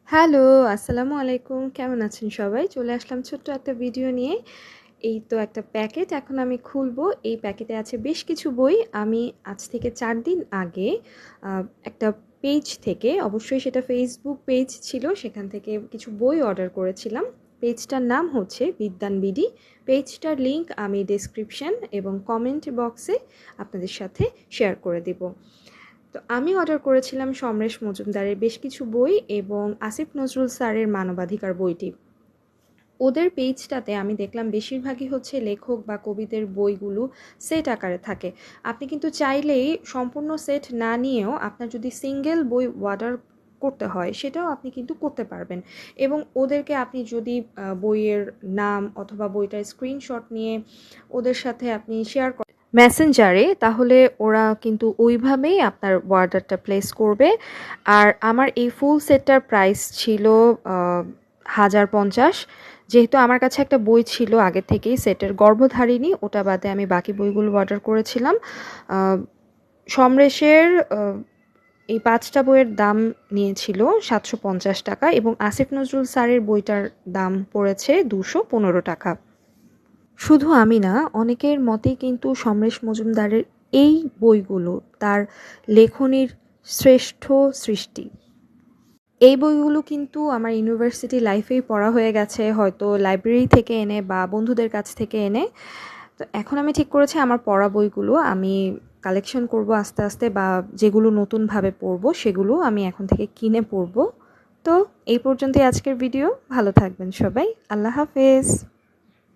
Hello, আসসালামু আলাইকুম। কেমন আছেন সবাই? চলে আসলাম ছোট্ট একটা ভিডিও নিয়ে। এই তো একটা প্যাকেট এখন আমি খুলবো। এই প্যাকেটে আছে বেশ কিছু বই। আমি আজ থেকে ৪ দিন আগে আ একটা পেজ থেকে, অবশ্যই সেটা ফেসবুক পেজ ছিল, সেখান থেকে কিছু বই অর্ডার করেছিলাম। পেজটার নাম হচ্ছে বিদ্যান বিডি। পেজটার লিংক আমি ডেসক্রিপশন এবং কমেন্ট বক্সে আপনাদের সাথে শেয়ার করে দিব। তো আমি অর্ডার করেছিলাম সমরেশ মজুমদারের বেশ কিছু বই এবং আসিফ নজরুল স্যারের মানবাধিকার বইটি। ওদের পেজটাতে আমি দেখলাম বেশিরভাগই হচ্ছে লেখক বা কবিদের বইগুলো সেট আকারে থাকে। আপনি কিন্তু চাইলেই সম্পূর্ণ সেট না নিয়েও আপনার যদি সিঙ্গেল বই অর্ডার করতে হয় সেটাও আপনি কিন্তু করতে পারবেন। এবং ওদেরকে আপনি যদি বইয়ের নাম অথবা বইটার স্ক্রিনশট নিয়ে ওদের সাথে আপনি শেয়ার মেসেঞ্জারে, তাহলে ওরা কিন্তু ওইভাবেই আপনার অর্ডারটা প্লেস করবে। আর আমার এই ফুল সেটটার প্রাইস ছিল 1050। যেহেতু আমার কাছে একটা বই ছিল আগে থেকেই সেটের, গর্ভধারিণী, ওটা বাদে আমি বাকি বইগুলো অর্ডার করেছিলাম। সমরেশের এই 5টা বইয়ের দাম নিয়েছিল 750 টাকা এবং আসিফ নজরুল স্যারের বইটার দাম পড়েছে 215 টাকা। শুধু আমি না, অনেকের মতেই কিন্তু সমরেশ মজুমদারের এই বইগুলো তার লেখনীর শ্রেষ্ঠ সৃষ্টি। এই বইগুলো কিন্তু আমার ইউনিভার্সিটি লাইফেই পড়া হয়ে গেছে, হয়তো লাইব্রেরি থেকে এনে বা বন্ধুদের কাছ থেকে এনে। তো এখন আমি ঠিক করেছি আমার পড়া বইগুলো আমি কালেকশন করব আস্তে আস্তে, বা যেগুলো নতুনভাবে পড়বো সেগুলো আমি এখন থেকে কিনে পড়বো। তো এই পর্যন্তই আজকের ভিডিও। ভালো থাকবেন সবাই। আল্লাহ হাফেজ।